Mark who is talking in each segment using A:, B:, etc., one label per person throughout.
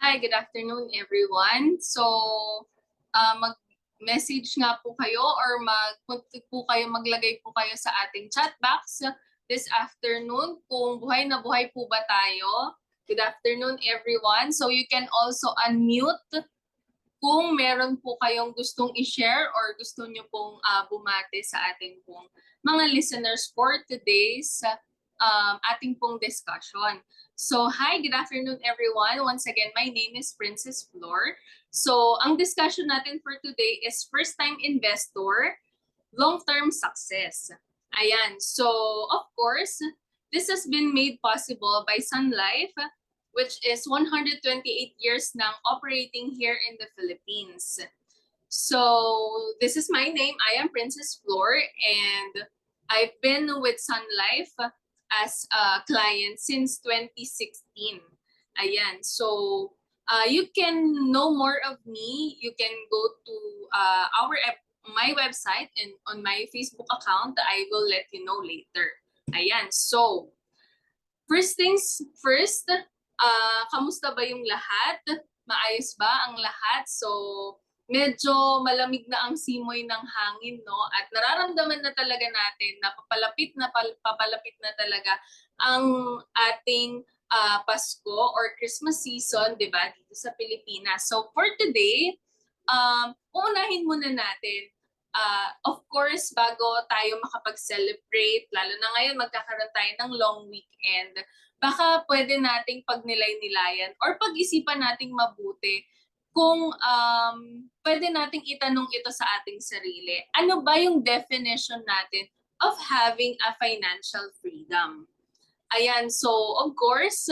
A: Hi, good afternoon everyone. So, mag-message nga po kayo or maglagay po kayo sa ating chat box this afternoon kung buhay na buhay po ba tayo. Good afternoon everyone. So you can also unmute kung meron po kayong gustong i-share or gusto nyo pong bumate sa ating pong mga listeners for today's ating pong discussion. So, hi, good afternoon everyone. Once again, my name is Princess Flor. So, ang discussion natin for today is first-time investor, long-term success. Ayan. So, of course, this has been made possible by Sun Life, which is 128 years nang operating here in the Philippines. So, this is my name. I am Princess Flor, and I've been with Sun Life as a client since 2016. Ayan. So, you can know more of me. You can go to my website and on my Facebook account. I will let you know later. Ayan. So, first things first, kamusta ba yung lahat? Maayos ba ang lahat? So, medyo malamig na ang simoy ng hangin, no? At nararamdaman na talaga natin na papalapit na talaga ang ating Pasko or Christmas season, di ba, dito sa Pilipinas. So, for today, uunahin muna natin. Of course, bago tayo makapag-celebrate, lalo na ngayon magkakaroon tayo ng long weekend, baka pwede nating pagnilay-nilayan or pag-isipan nating mabuti kung pwede nating itanong ito sa ating sarili. Ano ba yung definition natin of having a financial freedom? Ayan, so of course,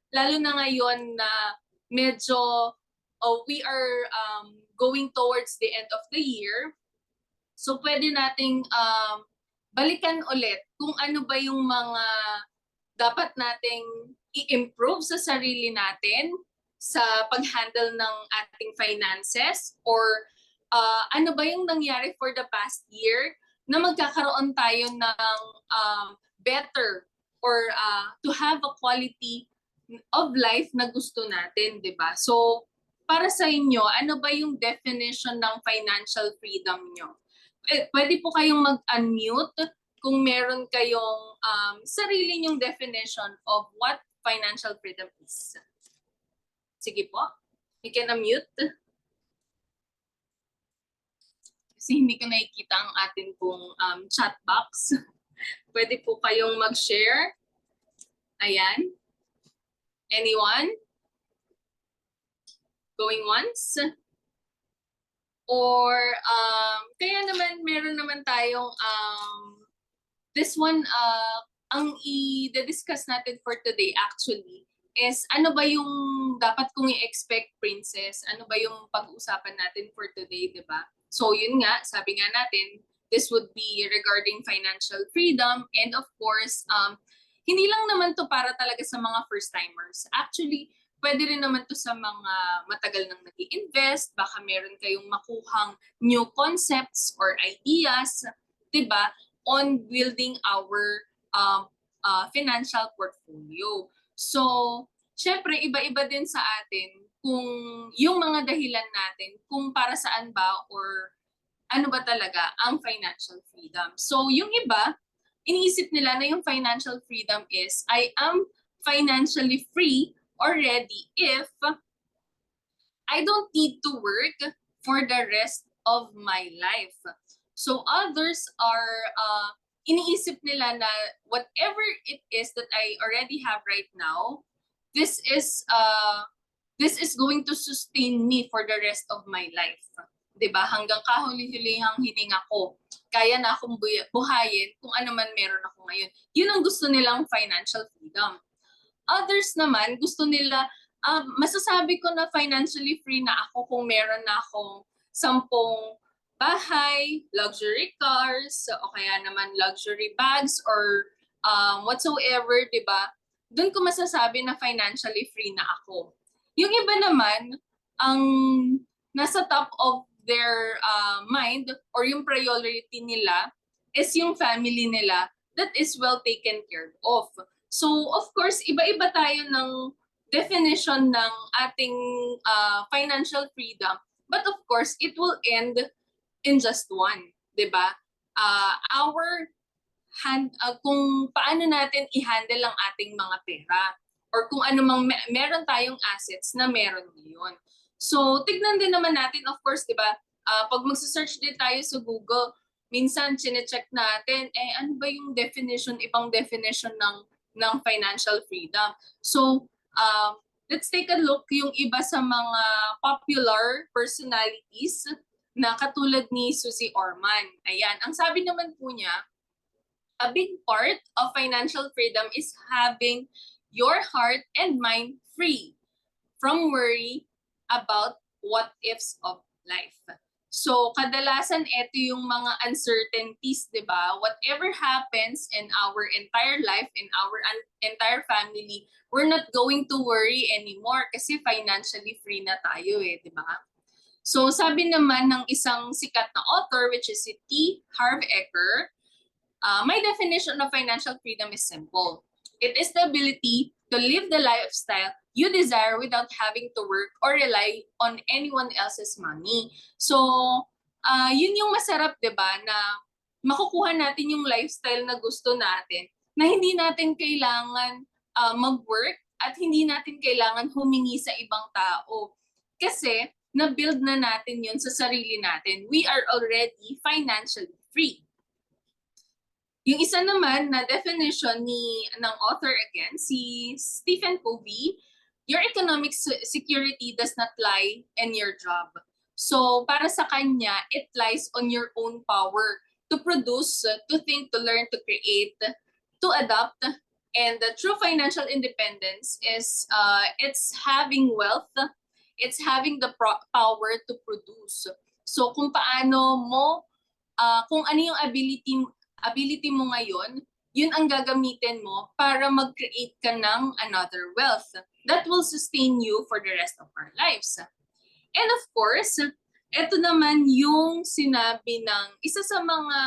A: lalo na ngayon na medyo we are going towards the end of the year, so pwede nating balikan ulit kung ano ba yung mga dapat nating i-improve sa sarili natin sa pag-handle ng ating finances, or ano ba yung nangyari for the past year na magkakaroon tayo ng better or to have a quality of life na gusto natin, di ba? So, para sa inyo, ano ba yung definition ng financial freedom nyo? Pwede po kayong mag-unmute kung meron kayong sarili nyong definition of what financial freedom is. Sige po, you can unmute. Kasi hindi ko nakikita ang atin pong chat box. Pwede po kayong mag-share. Ayan. Anyone? Going once? Or kaya naman meron naman tayong this one ang i-discuss natin for today actually is ano ba yung dapat kong i-expect, Princess? Ano ba yung pag-uusapan natin for today, di ba? So yun nga, sabi nga natin, this would be regarding financial freedom, and of course, hindi lang naman to para talaga sa mga first-timers. Actually, pwede rin naman to sa mga matagal nang nag-i-invest, baka meron kayong makuhang new concepts or ideas, 'di ba, on building our financial portfolio. So, syempre iba-iba din sa atin kung yung mga dahilan natin kung para saan ba or ano ba talaga ang financial freedom. So, yung iba, iniisip nila na yung financial freedom is I am financially free already if I don't need to work for the rest of my life. So others are iniisip nila na whatever it is that I already have right now, this is going to sustain me for the rest of my life. 'Di ba? Hanggang kahuli-hulihang hininga ko, kaya na akong buhayin kung ano man meron ako ngayon. Yun ang gusto nilang financial freedom. Others naman, gusto nila, masasabi ko na financially free na ako kung meron na akong 10 bahay, luxury cars, o kaya naman luxury bags or whatsoever, di ba? Doon ko masasabi na financially free na ako. Yung iba naman, ang nasa top of their mind or yung priority nila is yung family nila that is well taken care of. So, of course, iba-iba tayo ng definition ng ating financial freedom. But of course, it will end in just one, 'di ba? Kung paano natin i-handle ang ating mga pera or kung ano mang meron tayong assets na meron ngayon. So, tignan din naman natin, of course, 'di ba? Pag magse-search din tayo sa Google, minsan chine-check natin ano ba yung definition, ibang definition ng financial freedom. So, let's take a look yung iba sa mga popular personalities na katulad ni Susie Orman. Ayan, ang sabi naman po niya, a big part of financial freedom is having your heart and mind free from worry about what ifs of life. So, kadalasan ito yung mga uncertainties, di ba? Whatever happens in our entire life, in our entire family, we're not going to worry anymore kasi financially free na tayo di ba? So, sabi naman ng isang sikat na author, which is si T. Harv Eker, my definition of financial freedom is simple. It is the ability to live the lifestyle you desire without having to work or rely on anyone else's money. So, yun yung masarap, 'di ba, na makukuha natin yung lifestyle na gusto natin, na hindi natin kailangan mag-work at hindi natin kailangan humingi sa ibang tao. Kasi na-build na natin yun sa sarili natin. We are already financially free. Yung isa naman na definition ng author again, si Stephen Covey, your economic security does not lie in your job. So para sa kanya, it lies on your own power to produce, to think, to learn, to create, to adapt. And the true financial independence is it's having wealth, it's having the power to produce. So kung paano mo, kung ano yung ability mo ngayon, yun ang gagamitin mo para mag-create ka ng another wealth that will sustain you for the rest of our lives. And of course, ito naman yung sinabi ng isa sa mga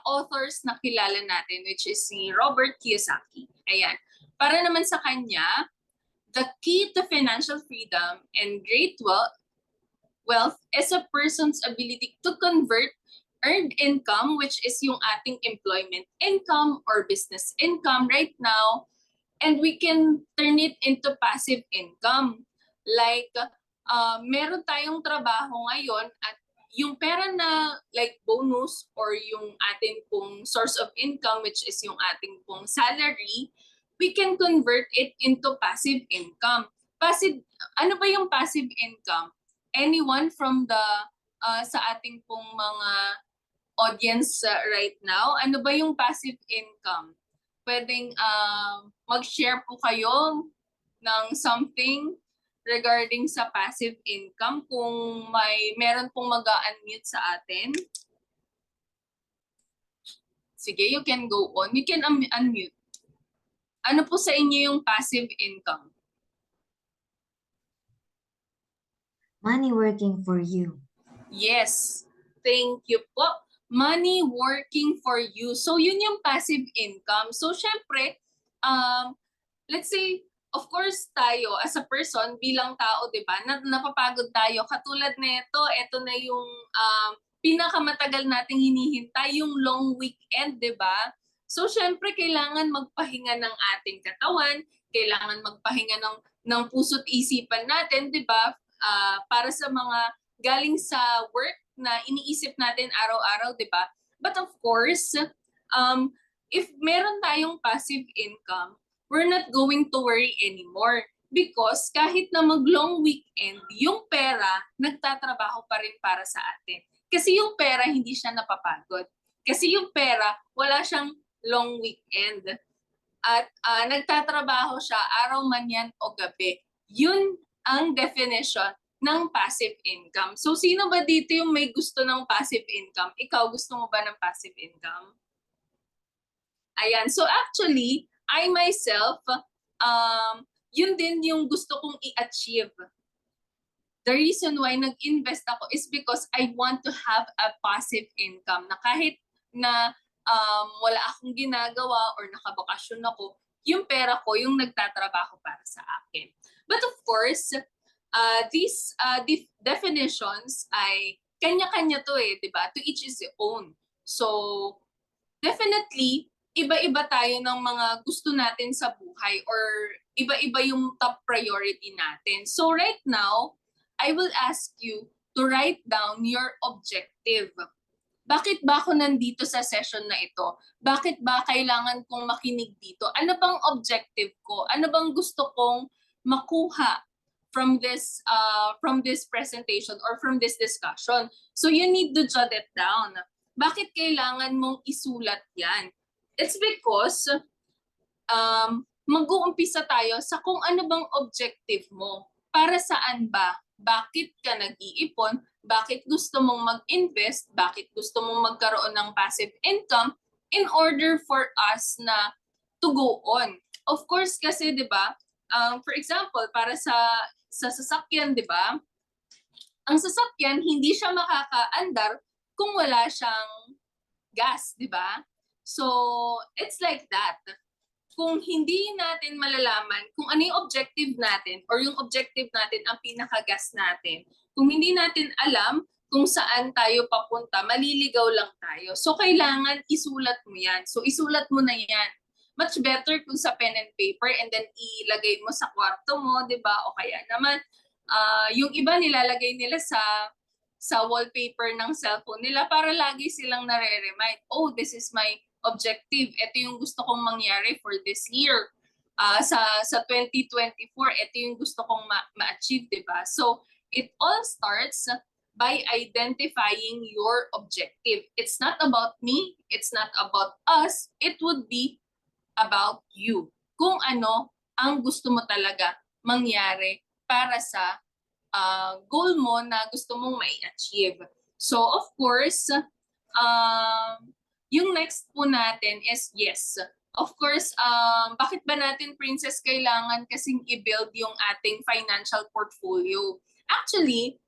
A: authors na kilala natin, which is si Robert Kiyosaki. Ayan. Para naman sa kanya, the key to financial freedom and great wealth is a person's ability to convert earned income, which is yung ating employment income or business income right now, and we can turn it into passive income. Like, meron tayong trabaho ngayon at yung pera na like bonus or yung ating pong source of income, which is yung ating pong salary, we can convert it into passive income. Ano ba yung passive income? Anyone from the sa ating pong mga audience right now, ano ba yung passive income? Pwedeng mag-share po kayo ng something regarding sa passive income kung meron pong mag-unmute sa atin. Sige, you can go on. You can unmute. Ano po sa inyo yung passive income?
B: Money working for you.
A: Yes. Thank you po. Money working for you. So, yun yung passive income. So, syempre, let's say, of course, tayo as a person, bilang tao, di ba, napapagod tayo. Katulad nito, ito na yung pinakamatagal nating hinihintay, yung long weekend, di ba? So, syempre, kailangan magpahinga ng ating katawan, kailangan magpahinga ng puso't isipan natin, di ba? Para sa mga galing sa work na iniisip natin araw-araw, di ba? But of course, if meron tayong passive income, we're not going to worry anymore. Because kahit na mag-long weekend, yung pera, nagtatrabaho pa rin para sa atin. Kasi yung pera, hindi siya napapagod. Kasi yung pera, wala siyang long weekend. At nagtatrabaho siya araw man yan o gabi. Yun ang definition ng passive income. So, sino ba dito yung may gusto ng passive income? Ikaw, gusto mo ba ng passive income? Ayan. So, actually, I myself, yun din yung gusto kong i-achieve. The reason why nag-invest ako is because I want to have a passive income na kahit na wala akong ginagawa or nakabakasyon ako, yung pera ko yung nagtatrabaho para sa akin. But of course, these definitions ay kanya-kanya to eh, di ba? To each is their own. So, definitely, iba-iba tayo ng mga gusto natin sa buhay or iba-iba yung top priority natin. So right now, I will ask you to write down your objective. Bakit ba ako nandito sa session na ito? Bakit ba kailangan kong makinig dito? Ano bang objective ko? Ano bang gusto kong makuha from this presentation or from this discussion? So you need to jot it down. Bakit kailangan mong isulat yan? It's because mag-uumpisa tayo sa kung ano bang objective mo. Para saan ba? Bakit ka nag-iipon? Bakit gusto mong mag-invest? Bakit gusto mong magkaroon ng passive income in order for us na to go on? Of course kasi 'di ba? For example, para sa sasakyan, 'di ba? Ang sasakyan hindi siya makakaandar kung wala siyang gas, 'di ba? So, it's like that. Kung hindi natin malalaman kung ano yung objective natin or yung objective natin ang pinakagas natin, kung hindi natin alam kung saan tayo papunta, maliligaw lang tayo. So, kailangan isulat mo yan. So, isulat mo na yan. Much better kung sa pen and paper and then ilagay mo sa kwarto mo, di ba? O kaya naman, yung iba nilalagay nila sa wallpaper ng cellphone nila para lagi silang nare-remind, oh, this is my objective. Ito yung gusto kong mangyari for this year. Sa 2024, ito yung gusto kong ma-achieve, di ba? So, it all starts by identifying your objective. It's not about me, it's not about us, it would be about you. Kung ano ang gusto mo talaga mangyari para sa goal mo na gusto mong mai-achieve. So, of course, yung next po natin is yes. Of course, bakit ba natin, Princess, kailangan kasing i-build yung ating financial portfolio? Actually,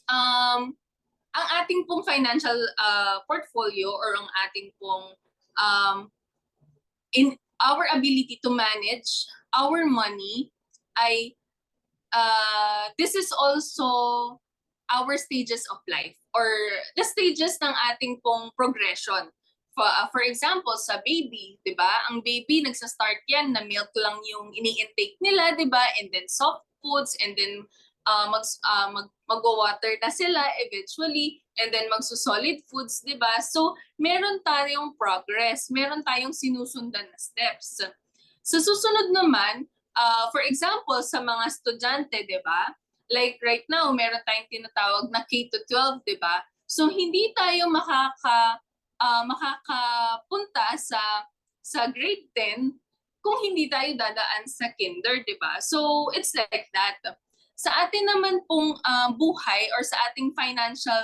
A: ang ating pong financial portfolio or ang ating pong in our ability to manage our money ay this is also our stages of life or the stages ng ating pong progression. For example, sa baby, 'di ba? Ang baby nagsa-start yan na milk lang yung ini-intake nila, 'di ba? And then soft foods and then magwa-water na sila eventually and then magso-solid foods, 'di ba? So, meron tayong progress, meron tayong sinusundan na steps. Sa susunod naman, for example, sa mga estudyante, 'di ba? Like right now, meron tayong tinatawag na K-12, 'di ba? So hindi tayo makakapunta sa grade 10 kung hindi tayo dadaan sa kinder, 'di ba? So it's like that. Sa atin naman pong buhay or sa ating financial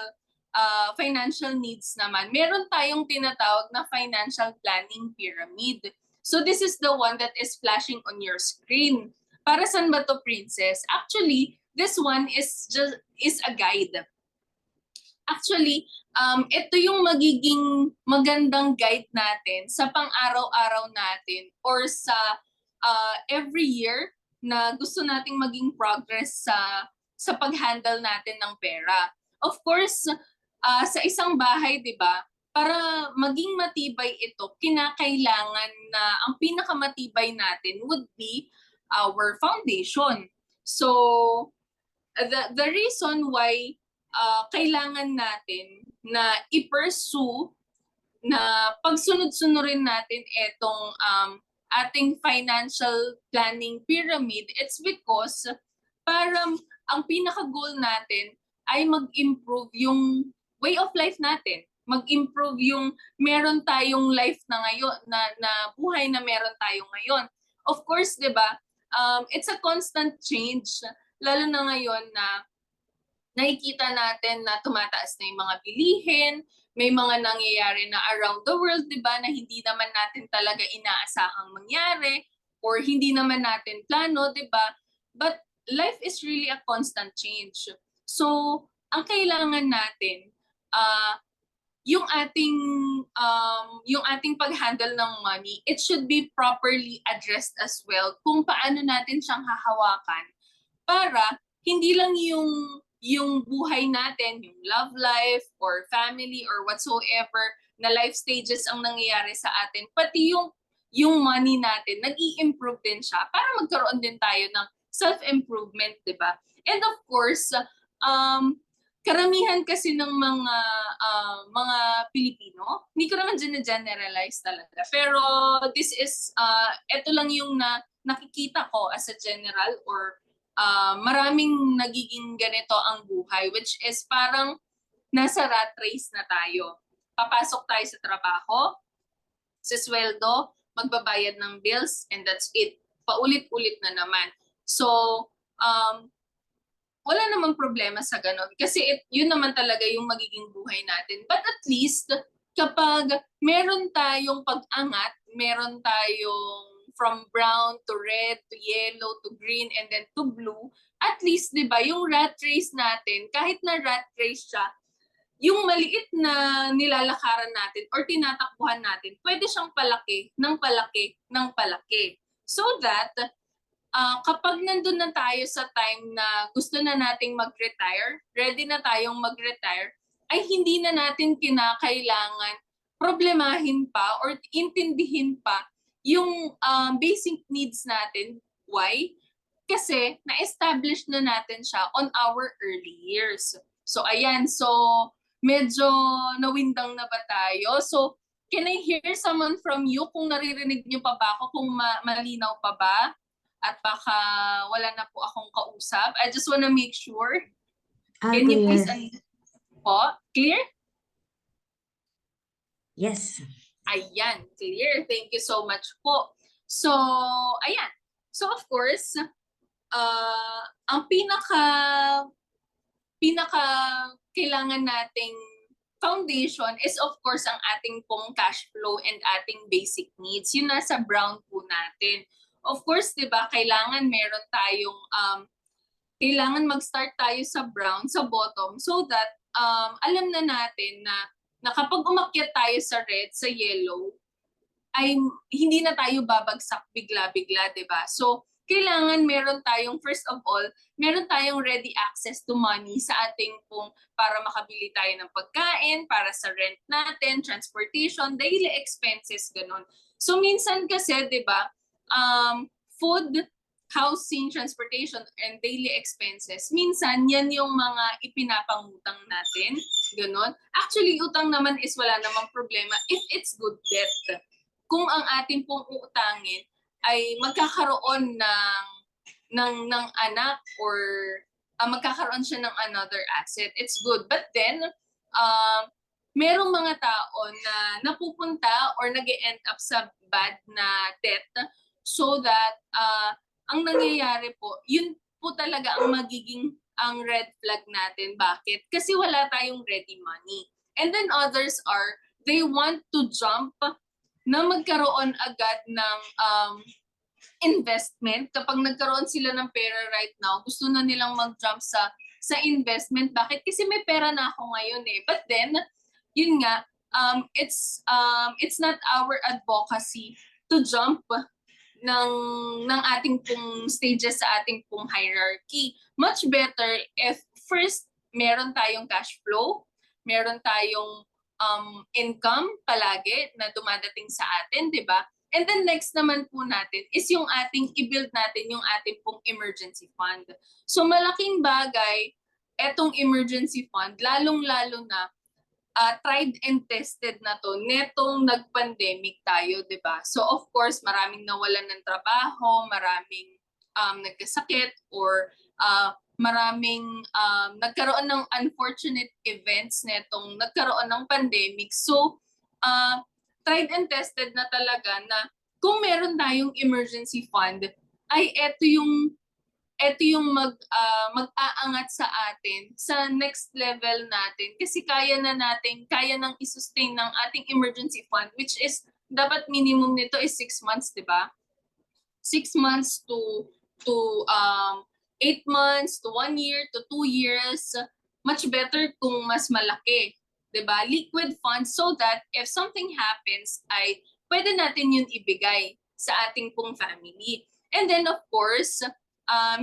A: needs naman, meron tayong tinatawag na financial planning pyramid. So this is the one that is flashing on your screen. Para saan ba to, Princess? Actually, this one is a guide. Actually, ito yung magiging magandang guide natin sa pang-araw-araw natin or sa every year na gusto nating maging progress sa pag-handle natin ng pera. Of course, sa isang bahay, 'di ba? Para maging matibay ito, kinakailangan na ang pinakamatibay natin would be our foundation. So, the reason why kailangan natin na i-pursue na pagsunod-sunurin natin itong ating financial planning pyramid, it's because para ang pinaka-goal natin ay mag-improve yung way of life natin. Mag-improve yung meron tayong life na ngayon, na buhay na meron tayo ngayon. Of course, 'di ba? It's a constant change, lalo na ngayon na nakikita natin na tumataas na yung mga bilihin, may mga nangyayari na around the world, 'di ba, na hindi naman natin talaga inaasahang mangyari or hindi naman natin plano, 'di ba? But life is really a constant change. So, ang kailangan natin yung ating pag-handle ng money, it should be properly addressed as well kung paano natin siyang hahawakan para hindi lang yung buhay natin, yung love life or family or whatsoever na life stages ang nangyayari sa atin, pati yung money natin, nag-i-improve din siya para magkaroon din tayo ng self-improvement, di ba? And of course, karamihan kasi ng mga Pilipino, hindi ko naman generalize talaga. Pero this is, ito lang yung nakikita ko as a general or maraming nagiging ganito ang buhay, which is parang nasa rat race na tayo. Papasok tayo sa trabaho, sa sweldo, magbabayad ng bills, and that's it. Paulit-ulit na naman. So, wala namang problema sa ganon. Kasi yun naman talaga yung magiging buhay natin. But at least, kapag meron tayong pag-angat, meron tayong from brown to red to yellow to green and then to blue, at least, di ba, yung rat race natin, kahit na rat race siya, yung maliit na nilalakaran natin or tinatakbuhan natin, pwede siyang palaki ng palaki ng palaki. So that, kapag nandun na tayo sa time na gusto na nating mag-retire, ready na tayong mag-retire, ay hindi na natin kinakailangan problemahin pa or intindihin pa yung basic needs natin. Why? Kasi na-establish na natin siya on our early years. So ayan, so medyo nawindang na ba tayo? So can I hear someone from you kung naririnig niyo pa ba ako, kung malinaw pa ba? At baka wala na po akong kausap. I just wanna make sure. Can you please po? Clear?
B: Yes.
A: Ayan, clear. Thank you so much po. So, ayan. So of course, ang pinaka kailangan nating foundation is of course ang ating pong cash flow and ating basic needs. Yun nasa brown po natin. Of course, 'di ba, kailangan meron tayong kailangan mag-start tayo sa brown, sa bottom, so that alam na natin na kapag umakyat tayo sa red, sa yellow, ay hindi na tayo babagsak bigla-bigla, 'di ba? So, kailangan meron tayong, first of all, meron tayong ready access to money sa ating pong para makabili tayo ng pagkain, para sa rent natin, transportation, daily expenses, ganun. So, minsan kasi, 'di ba, food, housing, transportation, and daily expenses, minsan yan yung mga ipinapangutang natin, ganun. Actually, utang naman is wala namang problema if it's good debt. Kung ang ating pong uutangin ay magkakaroon ng anak or magkakaroon siya ng another asset, it's good. But then, merong mga tao na napupunta or nag-end up sa bad na debt, so that ang nangyayari po, yun po talaga ang magiging ang red flag natin. Bakit? Kasi wala tayong ready money. And then others are, they want to jump na magkaroon agad ng investment. Kapag nagkaroon sila ng pera right now, gusto na nilang mag-jump sa investment. Bakit? Kasi may pera na ako ngayon eh. But then, yun nga, it's not our advocacy to jump ng ating pong stages sa ating pong hierarchy. Much better if first meron tayong cash flow, meron tayong income palagi na dumadating sa atin, di ba? And then next naman po natin is yung ating i-build natin yung ating pong emergency fund. So malaking bagay etong emergency fund, lalong-lalo na tried and tested na to netong nag-pandemic tayo, 'di ba? So of course, maraming nawalan ng trabaho, maraming nagkasakit or maraming nagkaroon ng unfortunate events netong nagkaroon ng pandemic. So tried and tested na talaga na kung meron tayong emergency fund, ay ito yung mag-aangat sa atin sa next level natin. Kasi kaya nang i-sustain ng ating emergency fund, which is dapat minimum nito is 6 months, di ba? 6 months to 8 months to 1 year to 2 years. Much better kung mas malaki. 'di ba? Liquid funds so that if something happens ay pwede natin yun ibigay sa ating pong family. And then of course,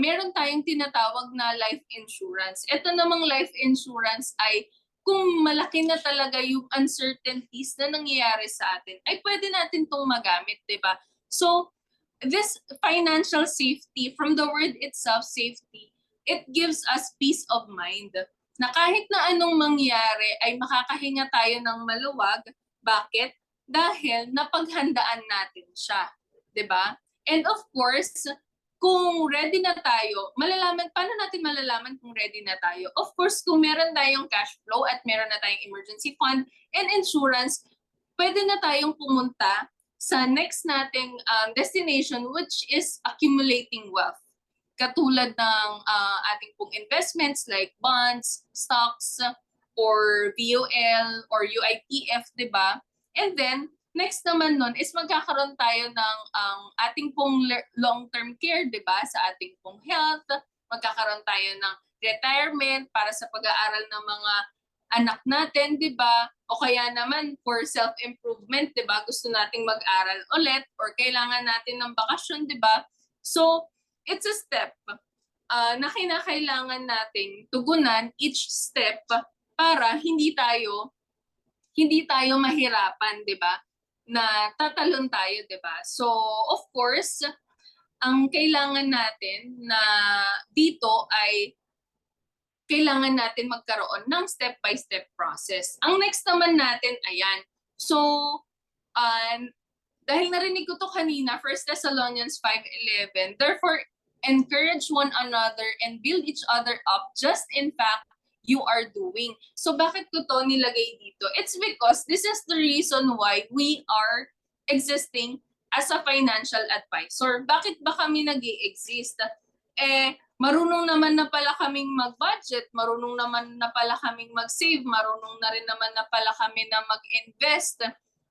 A: meron tayong tinatawag na life insurance. Ito namang life insurance ay kung malaki na talaga yung uncertainties na nangyayari sa atin, ay pwede natin itong magamit, 'di ba? So, this financial safety, from the word itself, safety, it gives us peace of mind na kahit na anong mangyari ay makakahinga tayo ng maluwag. Bakit? Dahil napaghandaan natin siya, 'di ba? And of course, kung ready na tayo, paano natin malalaman kung ready na tayo? Of course, kung meron tayong cash flow at meron na tayong emergency fund and insurance, pwede na tayong pumunta sa next nating destination, which is accumulating wealth. Katulad ng ating pong investments like bonds, stocks, or VOL, or UITF, di ba? And then, next naman nun is magkakaroon tayo ng ating pong long-term care, di ba? Sa ating pong health, magkakaroon tayo ng retirement para sa pag-aaral ng mga anak natin, di ba? O kaya naman for self-improvement, di ba? Gusto nating mag-aral ulit or kailangan natin ng bakasyon, di ba? So, it's a step na kinakailangan nating tugunan each step para hindi tayo mahirapan, 'di ba? Na tatalon tayo, 'di ba? So, of course, ang kailangan natin na dito ay kailangan natin magkaroon ng step-by-step process. Ang next naman natin, ayan. So, dahil narinig ko to kanina, 1 Thessalonians 5:11, therefore, encourage one another and build each other up, just in fact, you are doing. So bakit ko to nilagay dito? It's because this is the reason why we are existing as a financial advisor. Bakit ba kami nag-i-exist? Marunong naman na pala kaming mag-budget, marunong naman na pala kaming mag-save, marunong na rin naman na pala kami na mag-invest,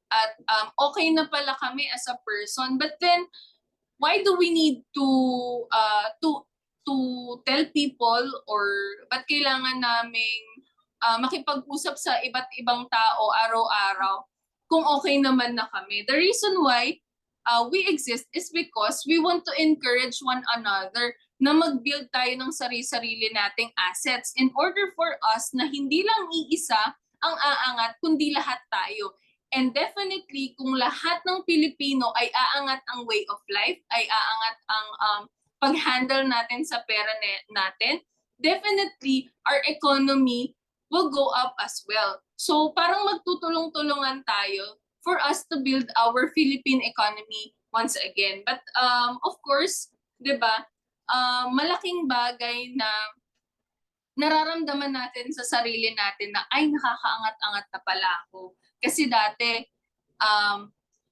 A: at okay na pala kami as a person. But then, why do we need to tell people, or ba't kailangan naming makipag-usap sa iba't ibang tao araw-araw kung okay naman na kami? The reason why we exist is because we want to encourage one another na mag-build tayo ng sarili-sarili nating assets in order for us na hindi lang iisa ang aangat, kundi lahat tayo. And definitely, kung lahat ng Pilipino ay aangat ang way of life, ay aangat ang pag-handle natin sa pera natin, definitely, our economy will go up as well. So parang magtutulong-tulungan tayo for us to build our Philippine economy once again. But of course, 'di ba, malaking bagay na nararamdaman natin sa sarili natin na ay nakakaangat-angat na pala ako. Kasi dati,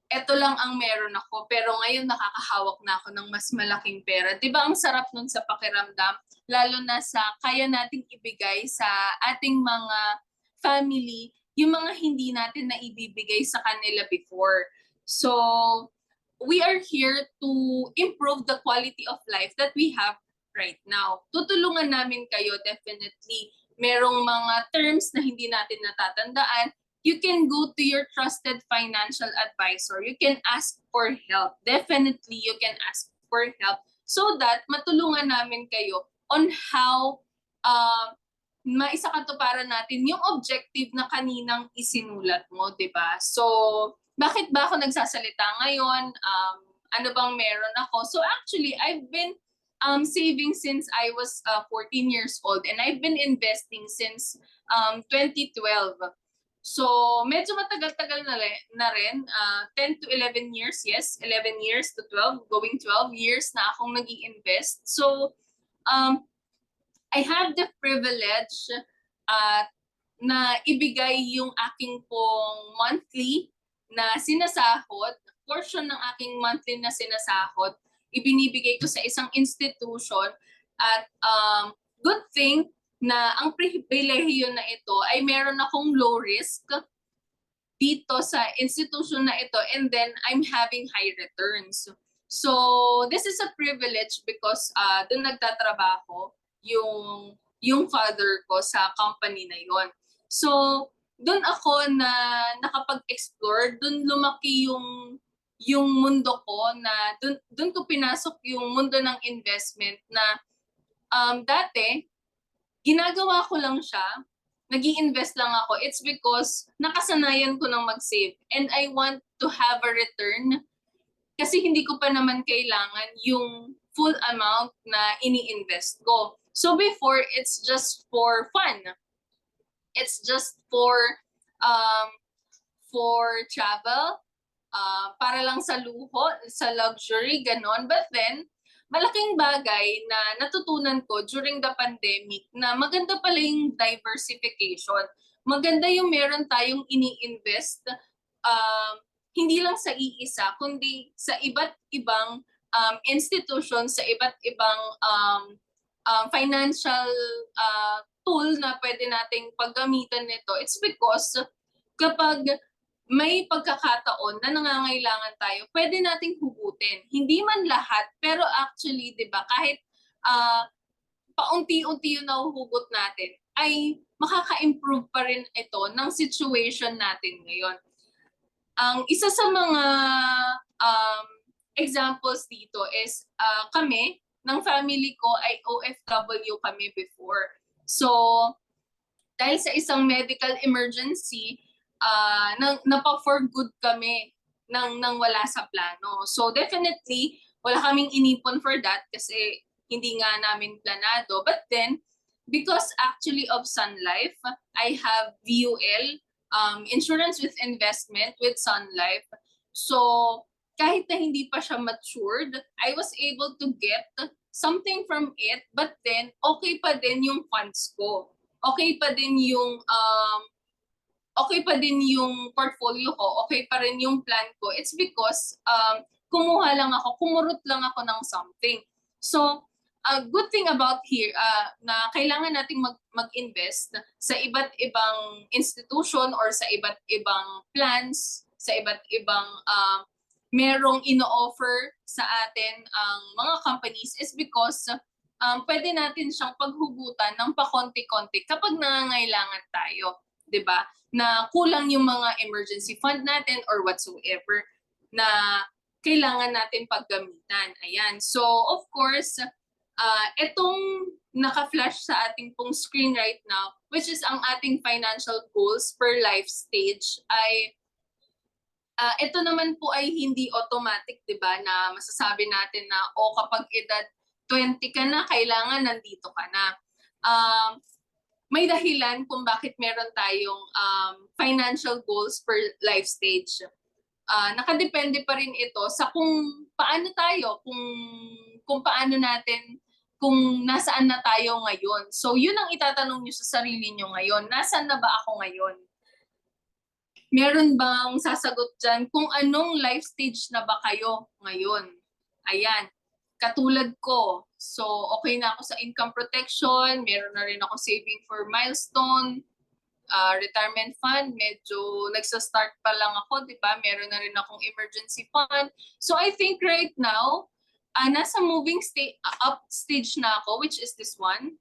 A: eto lang ang meron ako, pero ngayon nakakahawak na ako ng mas malaking pera. Di ba ang sarap nun sa pakiramdam? Lalo na sa kaya nating ibigay sa ating mga family, yung mga hindi natin na ibibigay sa kanila before. So, we are here to improve the quality of life that we have right now. Tutulungan namin kayo, definitely. Merong mga terms na hindi natin natatandaan. You can go to your trusted financial advisor. You can ask for help. Definitely, you can ask for help so that matulungan namin kayo on how maisakatuparan natin yung objective na kaninang isinulat mo, di ba? So, bakit ba ako nagsasalita ngayon? Ano bang meron ako? So actually, I've been saving since I was 14 years old, and I've been investing since 2012. So medyo matagal-tagal na rin, 10 to 11 years, yes, 11 years to 12, going 12 years na akong nag-i-invest. So I have the privilege na ibigay yung aking pong monthly na sinasahod, portion ng aking monthly na sinasahod, ibinibigay ko sa isang institution. At good thing na ang pribilehiyo na ito ay meron akong low risk dito sa institution na ito, and then I'm having high returns. So this is a privilege because doon nagtatrabaho yung father ko sa company na yon. So doon ako na nakapag-explore, doon lumaki yung mundo ko na doon ko pinasok yung mundo ng investment na dati ginagawa ko lang siya, nag-i-invest lang ako. It's because nakasanayan ko ng mag-save and I want to have a return kasi hindi ko pa naman kailangan yung full amount na ini-invest ko. So before, it's just for fun. It's just um, for travel, para lang sa luho, sa luxury, ganon. But then, malaking bagay na natutunan ko during the pandemic na maganda pala yung diversification. Maganda yung meron tayong ini-invest, hindi lang sa iisa, kundi sa iba't ibang institution, sa iba't ibang financial tool na pwede nating paggamitan nito. It's because kapag may pagkakataon na nangangailangan tayo, pwede nating hugutin. Hindi man lahat, pero actually, di ba, kahit paunti-unti yung nahuhugot natin, ay makaka-improve pa rin ito ng situation natin ngayon. Ang isa sa mga examples dito is kami, ng family ko ay OFW kami before. So, dahil sa isang medical emergency, napa-for good kami nang wala sa plano. So definitely, wala kaming inipon for that kasi hindi nga namin planado. But then, because actually of Sun Life, I have VUL, insurance with investment with Sun Life. So kahit na hindi pa siya matured, I was able to get something from it, but then okay pa din yung funds ko. Okay pa din yung portfolio ko, okay pa rin yung plan ko. It's because kumurot lang ako ng something. So, a good thing about here na kailangan nating mag-invest sa iba't ibang institution or sa iba't ibang plans, sa iba't ibang merong ino-offer sa atin ang mga companies is because pwede natin siyang paghugutan ng pakonti-konti kapag nangangailangan tayo, 'di ba? Na kulang yung mga emergency fund natin or whatsoever na kailangan natin paggamitan. Ayan. So, of course, itong naka-flash sa ating pong screen right now, which is ang ating financial goals per life stage, ay ito naman po ay hindi automatic, 'di ba? Na masasabi natin na kapag edad 20 ka na, kailangan nandito ka na. May dahilan kung bakit meron tayong financial goals per life stage. Nakadepende pa rin ito sa kung paano tayo, kung paano natin, kung nasaan na tayo ngayon. So yun ang itatanong nyo sa sarili nyo ngayon. Nasaan na ba ako ngayon? Meron bang sasagot dyan kung anong life stage na ba kayo ngayon? Ayan. Katulad ko, so okay na ako sa income protection, meron na rin ako saving for milestone, retirement fund, medyo nagsa-start pa lang ako, di ba? Meron na rin akong emergency fund. So I think right now, nasa moving up stage na ako, which is this one.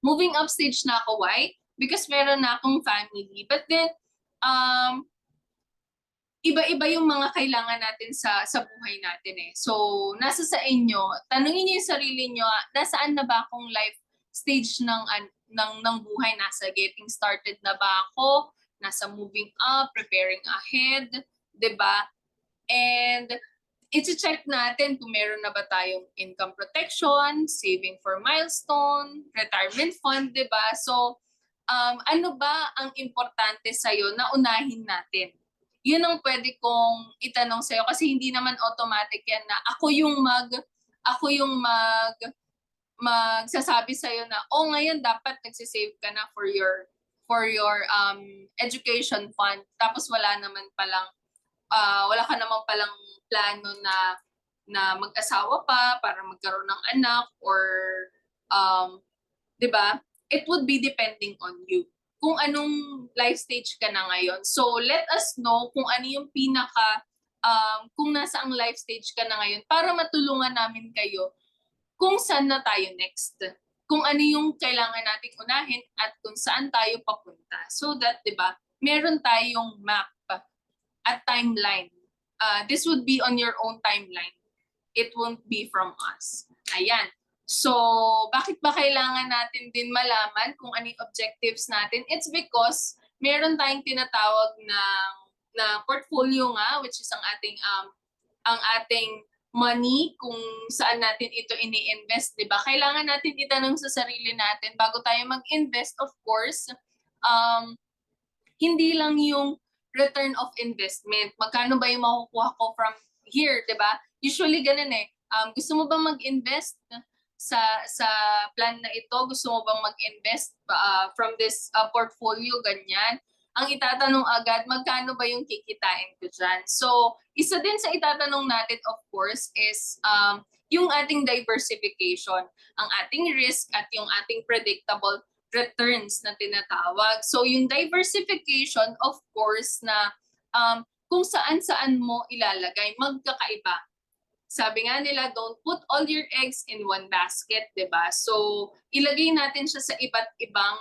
A: Moving up stage na ako, why? Because meron na akong family. But then, iba-iba yung mga kailangan natin sa buhay natin eh. So, nasa sa inyo, tanungin niyo yung sarili niyo, nasaan na ba akong life stage ng buhay? Nasa getting started na ba ako? Nasa moving up, preparing ahead, 'di ba? And i-check natin kung meron na ba tayong income protection, saving for milestone, retirement fund, 'di ba? So, ano ba ang importante sa'yo na unahin natin? Yun ang pwede kong itanong sa'yo kasi hindi naman automatic yan na ako yung magsasabi sa'yo na ngayon dapat nagsisave ka na for your education fund, tapos wala ka naman palang plano na mag-asawa pa para magkaroon ng anak or 'di ba? It would be depending on you kung anong life stage ka na ngayon. So let us know kung ano yung kung nasa ang life stage ka na ngayon para matulungan namin kayo kung saan na tayo next. kung ano yung kailangan nating unahin at kung saan tayo papunta. So that, di ba, meron tayong map at timeline. This would be on your own timeline. It won't be from us. Ayan. So, bakit ba kailangan natin din malaman kung ano yung objectives natin? It's because meron tayong tinatawag na portfolio nga, which is ang ating money, kung saan natin ito ini-invest, di ba? Kailangan natin itanong sa sarili natin bago tayo mag-invest, of course, hindi lang yung return of investment. Magkano ba yung makukuha ko from here, di ba? Usually ganun eh. Gusto mo bang mag-invest sa plan na ito? Gusto mo bang mag-invest from this portfolio, ganyan? Ang itatanong agad, magkano ba yung kikitain ko dyan? So, isa din sa itatanong natin, of course, is yung ating diversification, ang ating risk at yung ating predictable returns na tinatawag. So, yung diversification, of course, na kung saan-saan mo ilalagay, magkakaiba. Sabi nga nila, don't put all your eggs in one basket, 'di ba? So, ilagay natin siya sa iba't ibang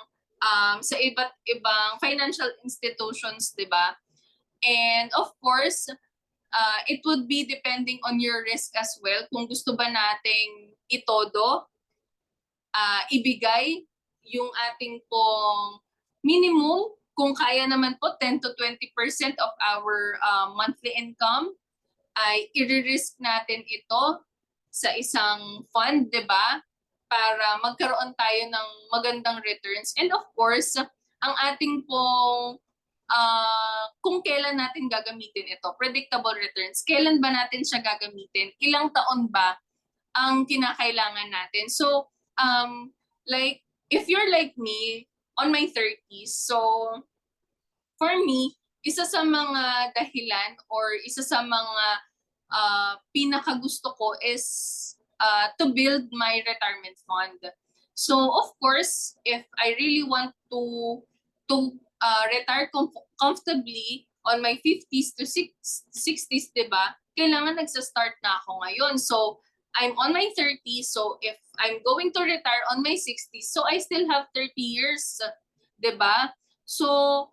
A: financial institutions, 'di ba? And of course, it would be depending on your risk as well. Kung gusto ba nating itodo, ibigay yung ating pong minimum, kung kaya naman po 10 to 20% of our monthly income, ay i-risk natin ito sa isang fund, di ba? Para magkaroon tayo ng magandang returns. And of course, ang ating pong kung kailan natin gagamitin ito, predictable returns. Kailan ba natin siya gagamitin? Ilang taon ba ang kinakailangan natin? So, like, if you're like me, on my 30s, so for me, isa sa mga dahilan or isa sa mga pinakagusto ko is to build my retirement fund. So of course, if I really want to retire comfortably on my 50s to 60s, 'di ba? Kailangan nagsa-start na ako ngayon. So I'm on my 30s, so if I'm going to retire on my 60s, so I still have 30 years, 'di ba? So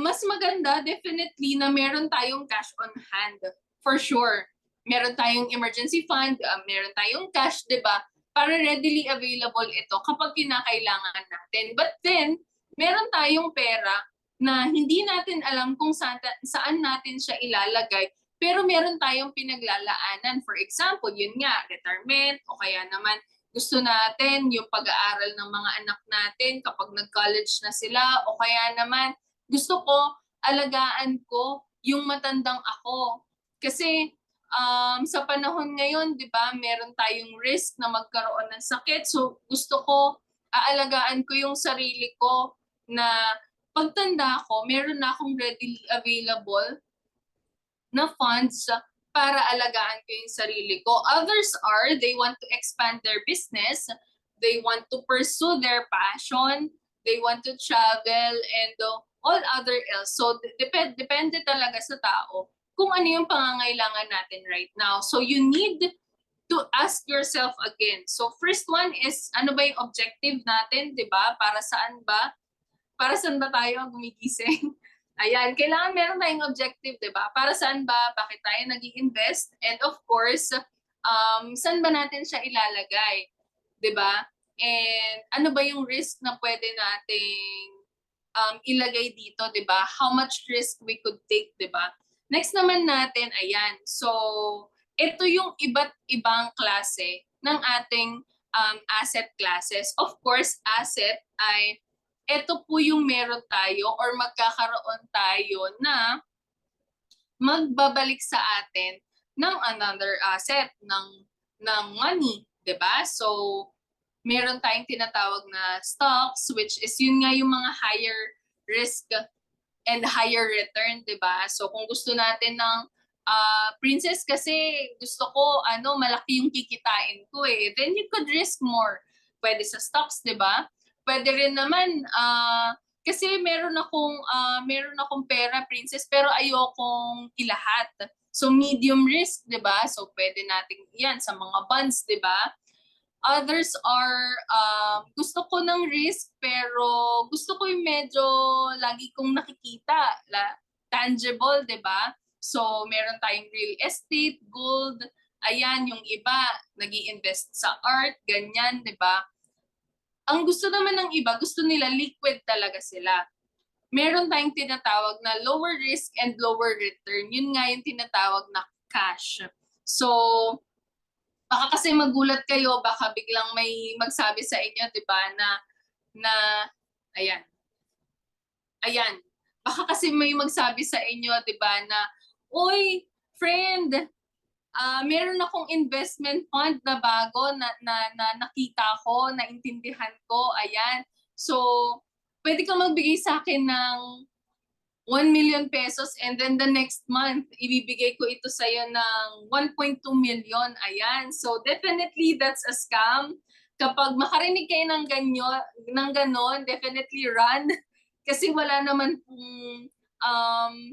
A: mas maganda definitely na meron tayong cash on hand. For sure. Meron tayong emergency fund, meron tayong cash, 'di ba? Para readily available ito kapag kinakailangan natin. But then, meron tayong pera na hindi natin alam kung saan natin siya ilalagay, pero meron tayong pinaglalaanan. For example, yun nga, retirement, o kaya naman gusto natin yung pag-aaral ng mga anak natin kapag nag-college na sila, o kaya naman gusto ko alagaan ko yung matandang ako. Kasi sa panahon ngayon, 'di ba, meron tayong risk na magkaroon ng sakit. So gusto ko aalagaan ko yung sarili ko na pagtanda ko, meron na akong readily available na funds para alagaan ko yung sarili ko. Others are, they want to expand their business, they want to pursue their passion, they want to travel, and all other else. So depende talaga sa tao kung ano yung pangangailangan natin right now. So you need to ask yourself again. So first one is, ano ba yung objective natin, di ba? Para saan ba? Para saan ba tayo gumigising? Ayan, kailangan meron tayong objective, di ba? Para saan ba? Bakit tayo nag-i-invest? And of course, saan ba natin siya ilalagay? Di ba? And ano ba yung risk na pwede nating ilagay dito, di ba? How much risk we could take, di ba? Next naman natin, ayan. So, ito yung iba't ibang klase ng ating asset classes. Of course, asset ay ito po yung meron tayo or magkakaroon tayo na magbabalik sa atin ng another asset, ng money, 'di ba? So, meron tayong tinatawag na stocks, which is yun nga yung mga higher risk and higher return, 'di ba? So kung gusto natin ng princess, kasi gusto ko malaki yung kikitain ko eh, then you could risk more. Pwede sa stocks, 'di ba? Pwede rin naman kasi meron akong pera, princess, pero ayokong ilahat. So medium risk, 'di ba? So pwede nating 'yan sa mga bonds, 'di ba? Others are gusto ko ng risk pero gusto ko yung medyo lagi kong nakikita, tangible, 'di ba? So meron tayong real estate, gold, ayan yung iba nag-i-invest sa art, ganyan, 'di ba? Ang gusto naman ng iba, gusto nila liquid talaga sila. Meron tayong tinatawag na lower risk and lower return. Yun nga yung tinatawag na cash. So, baka kasi magulat kayo, baka biglang may magsabi sa inyo, 'di ba, na ayan. Ayan. Baka kasi may magsabi sa inyo, 'di ba, na "Uy, friend, meron akong investment fund na bago na nakita ko, naintindihan ko, ayan. So, pwede kang magbigay sa akin ng 1 million pesos and then the next month, ibibigay ko ito sa'yo ng 1.2 million. Ayan. So, definitely that's a scam. Kapag makarinig kayo ng ganon, definitely run. Kasi wala naman pong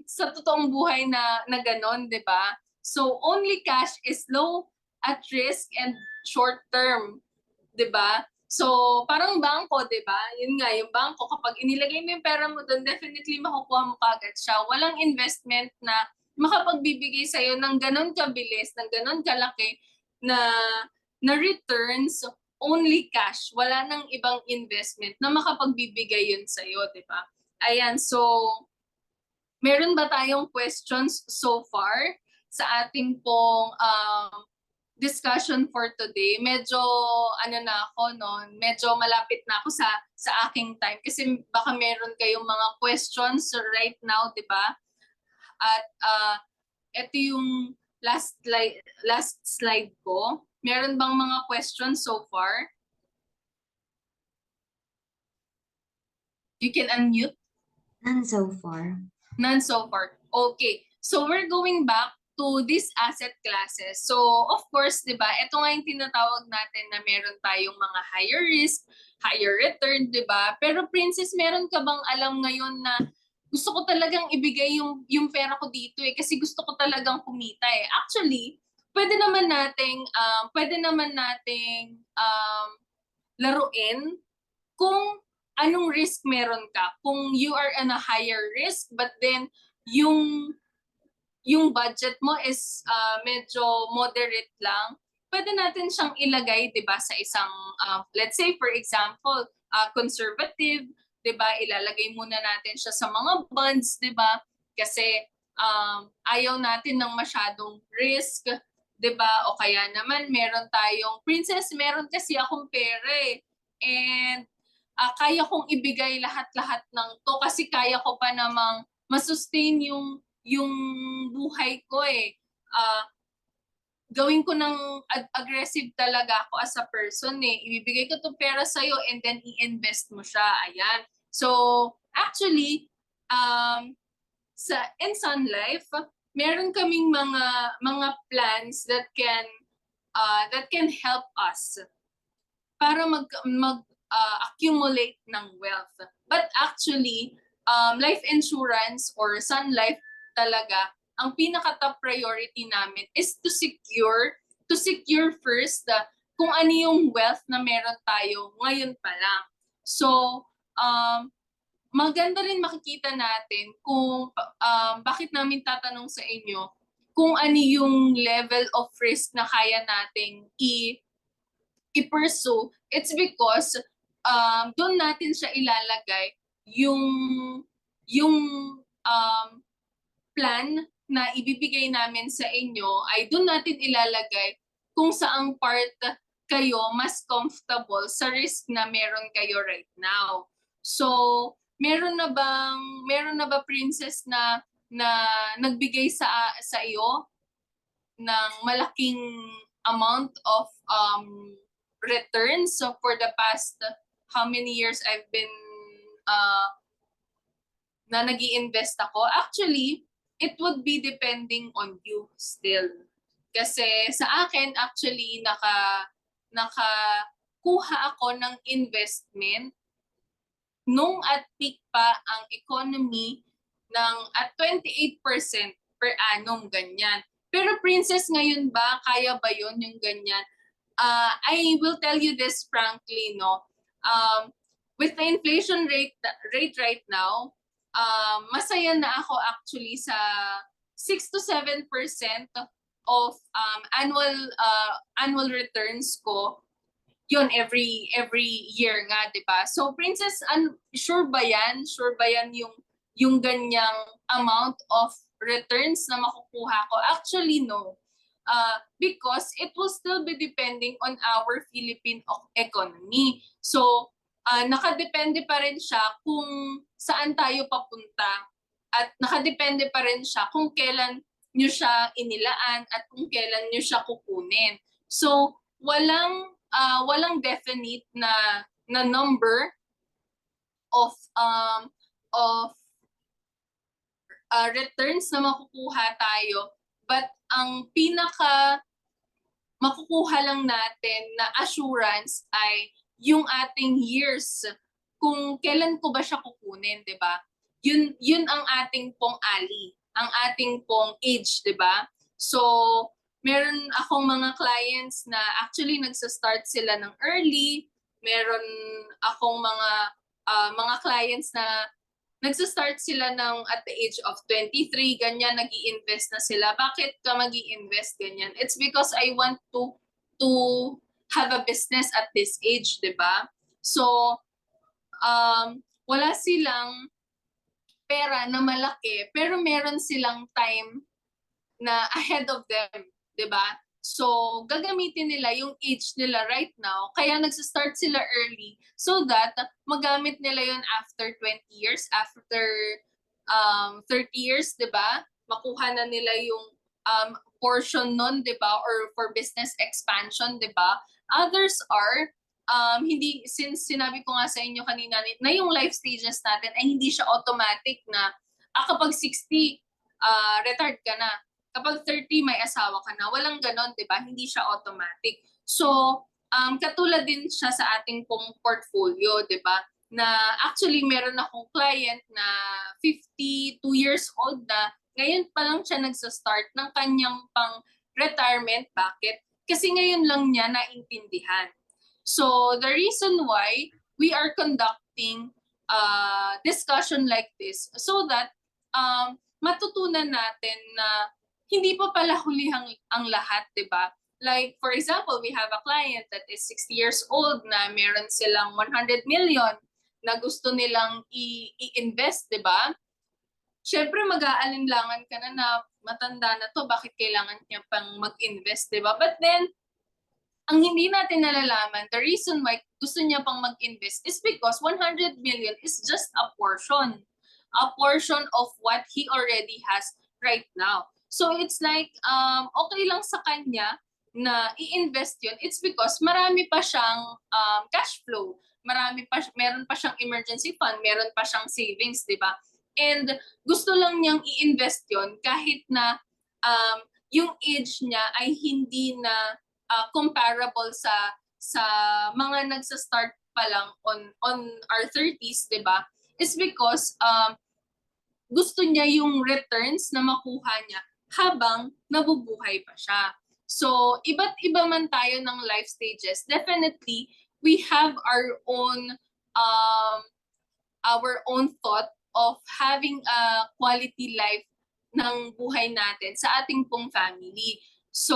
A: sa totoong buhay na ganon, di ba? So, only cash is low at risk and short term. Di ba? So, parang bangko, di ba? Yun nga, yung bangko, kapag inilagay mo yung pera mo doon, definitely makukuha mo kagad siya. Walang investment na makapagbibigay sa'yo ng ganun kabilis, ng ganun kalaki na returns, only cash. Wala nang ibang investment na makapagbibigay yun sa'yo, di ba? Ayan, so, meron ba tayong questions so far sa ating pong discussion for today? Medyo ano na ako, no, medyo malapit na ako sa aking time kasi baka meron kayong mga questions right now, 'di ba? At ito yung last slide ko. Meron bang mga questions so far? You can unmute.
B: None so far.
A: None so far. Okay. So we're going back to these asset classes. So of course, 'di ba? Ito nga yung tinatawag natin na meron tayong mga higher risk, higher return, 'di ba? Pero Princess, meron ka bang alam ngayon na gusto ko talagang ibigay yung pera ko dito kasi gusto ko talagang kumita eh. Actually, pwede naman nating laruin kung anong risk meron ka. Kung you are on a higher risk but then yung budget mo is medyo moderate lang, pwede natin siyang ilagay, 'di ba, sa isang let's say for example, conservative, 'di ba? Ilalagay muna natin siya sa mga bonds, 'di ba? Kasi ayaw natin ng masyadong risk, 'di ba? O kaya naman meron tayong Princess, meron kasi akong pera eh. And kaya kong ibigay lahat-lahat ng to kasi kaya ko pa namang masustain yung buhay ko eh. Gawin ko ng aggressive talaga ako as a person eh. Ibibigay ko to pera sa'yo and then i-invest mo siya. Ayan. So, actually, in Sun Life, meron kaming mga plans that can help us para accumulate ng wealth. But actually, life insurance or Sun Life talaga, ang pinaka-top priority namin is to secure first kung ano yung wealth na meron tayo ngayon pa lang. So, maganda rin makikita natin kung bakit namin tatanong sa inyo kung ano yung level of risk na kaya nating i-pursue. It's because doon natin siya ilalagay yung plan na ibibigay namin sa inyo ay doon natin ilalagay kung saang part kayo mas comfortable sa risk na meron kayo right now. So, meron na ba Princess na nagbigay sa iyo ng malaking amount of returns? So for the past how many years I've been na nag-i-invest ako? Actually, it would be depending on you still. Kasi sa akin, actually, nakakuha ako ng investment nung at peak pa ang economy ng at 28% per annum, ganyan. Pero Princess, ngayon ba, kaya ba yun yung ganyan? I will tell you this frankly, no. With the inflation rate right now, masaya na ako actually sa 6 to 7% of annual returns ko. Yun every year nga, 'di ba? So Princess, sure ba 'yan? Sure ba 'yan yung ganyang amount of returns na makukuha ko? Actually, no. Because it will still be depending on our Philippine economy. So, nakadepende pa rin siya kung saan tayo papunta at nakadepende pa rin siya kung kailan nyo siya inilaan at kung kailan nyo siya kukunin. So, walang definite na number of returns na makukuha tayo, but ang pinaka makukuha lang natin na assurance ay yung ating years, kung kailan ko ba siya kukunin, 'di ba? Yun ang ating pong ang ating pong age, 'di ba? So, meron akong mga clients na actually nagsa-start sila ng early, meron akong mga clients na nagsa-start sila at the age of 23, ganyan, nag-i-invest na sila. Bakit ka mag-i-invest ganyan? It's because I want to have a business at this age, 'di ba? So, wala silang pera na malaki, pero meron silang time na ahead of them, 'di ba? So, gagamitin nila yung age nila right now, kaya nagsa-start sila early so that magamit nila yun after 20 years, after 30 years, 'di ba? Makuha na nila yung portion nun, 'di ba? Or for business expansion, 'di ba? Others are hindi, since sinabi ko nga sa inyo kanina na yung life stages natin ay hindi siya automatic na kapag 60 retired ka na, kapag 30 may asawa ka na. Walang ganon, 'di ba? Hindi siya automatic. So, katulad din siya sa ating pong portfolio, 'di ba? Na actually meron akong client na 52 years old na, ngayon pa lang siya nagsa-start ng kanyang pang retirement. Bakit? Kasi ngayon lang niya naintindihan. So, the reason why we are conducting discussion like this so that matutunan natin na hindi pa pala huli ang lahat, 'di ba? Like, for example, we have a client that is 60 years old na meron silang 100 million na gusto nilang i-invest, 'di ba? Siyempre, mag-aalinlangan ka na matanda na to, bakit kailangan niya pang mag-invest, 'di ba? But then, ang hindi natin nalalaman, the reason why gusto niya pang mag-invest is because 100 million is just a portion of what he already has right now. So it's like, okay lang sa kanya na i-invest yun. It's because marami pa siyang cash flow. Meron pa siyang emergency fund, meron pa siyang savings, di ba? And gusto lang niyang i-invest yun kahit na yung age niya ay hindi na comparable sa mga nagsa-start pa lang on our 30s, 'di ba? Is because gusto niya yung returns na makuha niya habang nabubuhay pa siya. So, iba't iba man tayo ng life stages, definitely we have our own thought of having a quality life ng buhay natin sa ating pong family. So,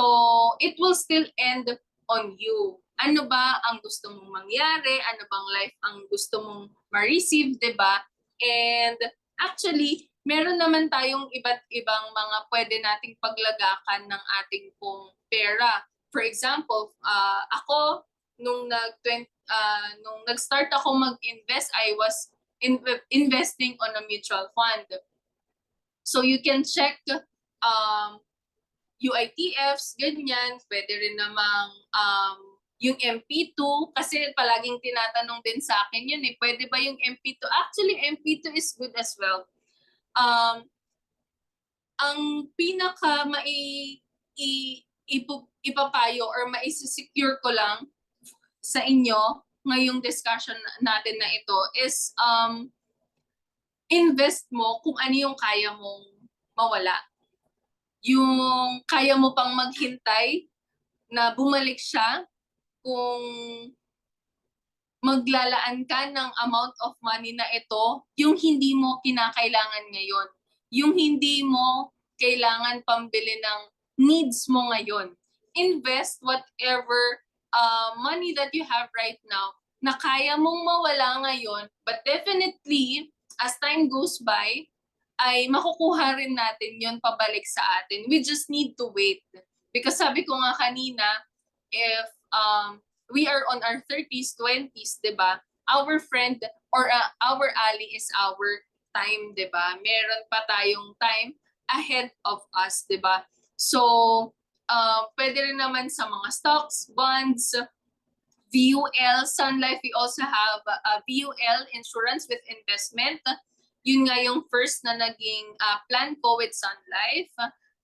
A: it will still end on you. Ano ba ang gusto mong mangyari? Ano bang life ang gusto mong ma-receive, 'di ba? And actually, meron naman tayong iba't ibang mga pwede nating paglagakan ng ating pong pera. For example, ako nung nag-start ako mag-invest, I was investing on a mutual fund. So you can check UITFs, ganyan. Pwede rin namang yung MP2, kasi palaging tinatanong din sa akin yun eh, pwede ba yung MP2? Actually, MP2 is good as well. Ang pinaka ipapayo or maisisecure ko lang sa inyo ngayong discussion natin na ito is invest mo kung ano yung kaya mong mawala. Yung kaya mo pang maghintay na bumalik siya kung maglalaan ka ng amount of money na ito, yung hindi mo kinakailangan ngayon. Yung hindi mo kailangan pambili ng needs mo ngayon. Invest whatever money that you have right now na kaya mong mawala ngayon, but definitely, as time goes by, ay makukuha rin natin yon pabalik sa atin. We just need to wait. Because sabi ko nga kanina, if we are on our 30s, 20s, 'di ba? Our friend or our ally is our time, 'di ba? Meron pa tayong time ahead of us, 'di ba? So, pwede rin naman sa mga stocks, bonds, VUL, Sun Life, we also have VUL insurance with investment. Yun nga yung first na naging plan ko with Sun Life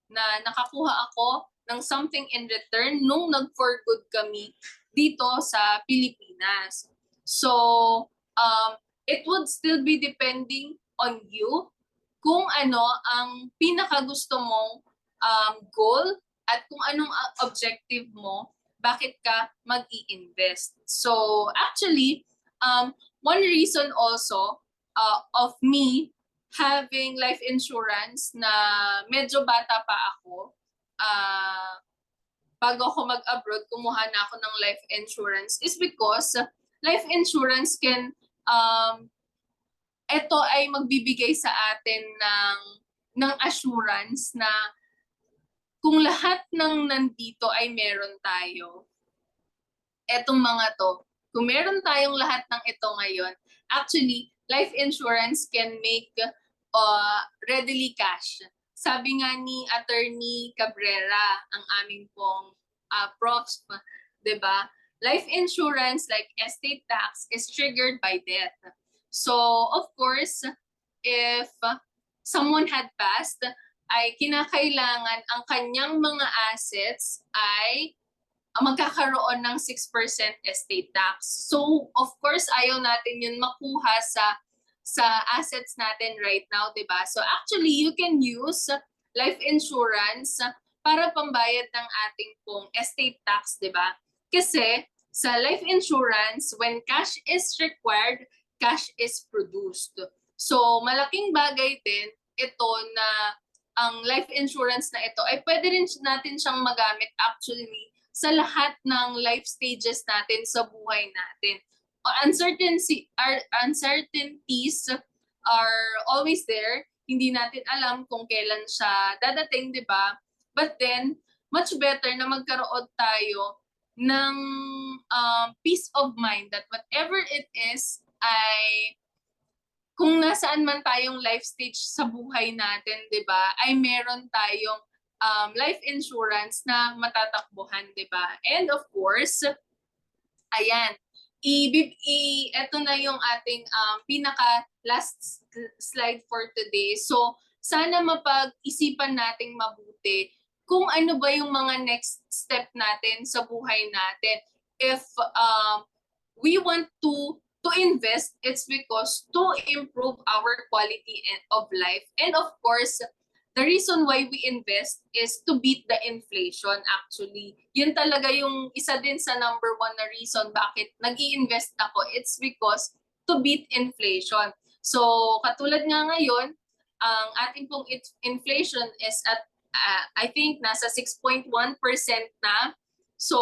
A: na nakakuha ako ng something in return nung nag-for-good kami dito sa Pilipinas. So, it would still be depending on you kung ano ang pinakagusto mong goal at kung anong objective mo, bakit ka mag-i-invest. So, actually, one reason also of me having life insurance na medyo bata pa ako, bago ako mag-abroad, kumuha na ako ng life insurance is because life insurance can, ito ay magbibigay sa atin ng assurance na kung lahat ng nandito ay meron tayo, etong mga to, kung meron tayong lahat ng ito ngayon, actually, life insurance can make readily cash. Sabi nga ni Attorney Cabrera, ang aming pong prof, 'di ba? Life insurance like estate tax is triggered by death. So, of course, if someone had passed, ay kinakailangan ang kanyang mga assets ay magkakaroon ng 6% estate tax. So, of course, ayaw natin yun makuha sa assets natin right now, 'di ba? So, actually, you can use life insurance para pambayad ng ating pong estate tax, 'di ba? Kasi sa life insurance, when cash is required, cash is produced. So, malaking bagay din ito na ang life insurance na ito ay pwede rin natin siyang magamit actually sa lahat ng life stages natin sa buhay natin. Uncertainties are always there. Hindi natin alam kung kailan siya dadating, di ba? But then, much better na magkaroon tayo ng peace of mind that whatever it is ay kung nasaan man tayong life stage sa buhay natin, 'di ba? Ay meron tayong life insurance na matatakbuhan, 'di ba? And of course, ayan, ito na yung ating pinaka last slide for today. So, sana mapag-isipan nating mabuti kung ano ba yung mga next step natin sa buhay natin. If we want to invest, it's because to improve our quality of life. And of course, the reason why we invest is to beat the inflation actually. Yun talaga yung isa din sa number one na reason bakit nag-i-invest ako. It's because to beat inflation. So, katulad nga ngayon, ang ating pong inflation is at, I think, nasa 6.1% na. So,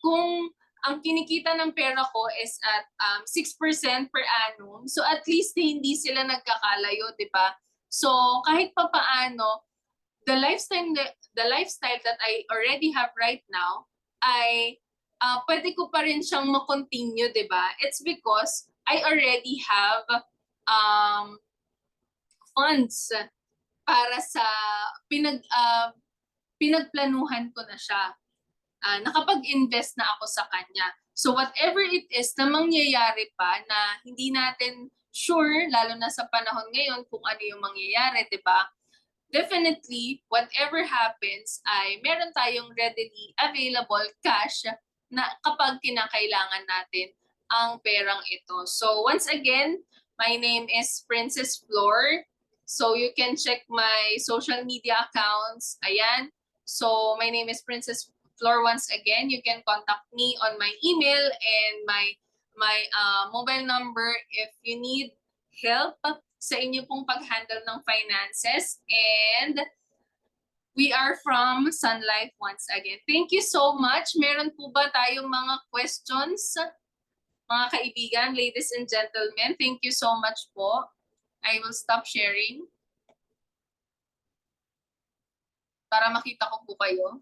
A: kung ang kinikita ng pera ko is at 6% per annum. So at least hindi sila nagkakalayo, 'di ba? So kahit papaano, the lifestyle that I already have right now ay pwede ko pa rin siyang ma-continue, 'di ba? It's because I already have funds para sa pinagplanuhan ko na siya. Nakapag-invest na ako sa kanya. So whatever it is na mangyayari pa na hindi natin sure, lalo na sa panahon ngayon kung ano yung mangyayari, di ba? Definitely, whatever happens ay meron tayong readily available cash na kapag kinakailangan natin ang perang ito. So once again, my name is Princess Flor. So you can check my social media accounts. Ayan. So my name is Princess floor once again, you can contact me on my email and my mobile number if you need help sa inyo pong pag-handle ng finances. And we are from Sun Life once again. Thank you so much. Meron po ba tayong mga questions? Mga kaibigan, ladies and gentlemen, thank you so much po. I will stop sharing para makita ko po kayo.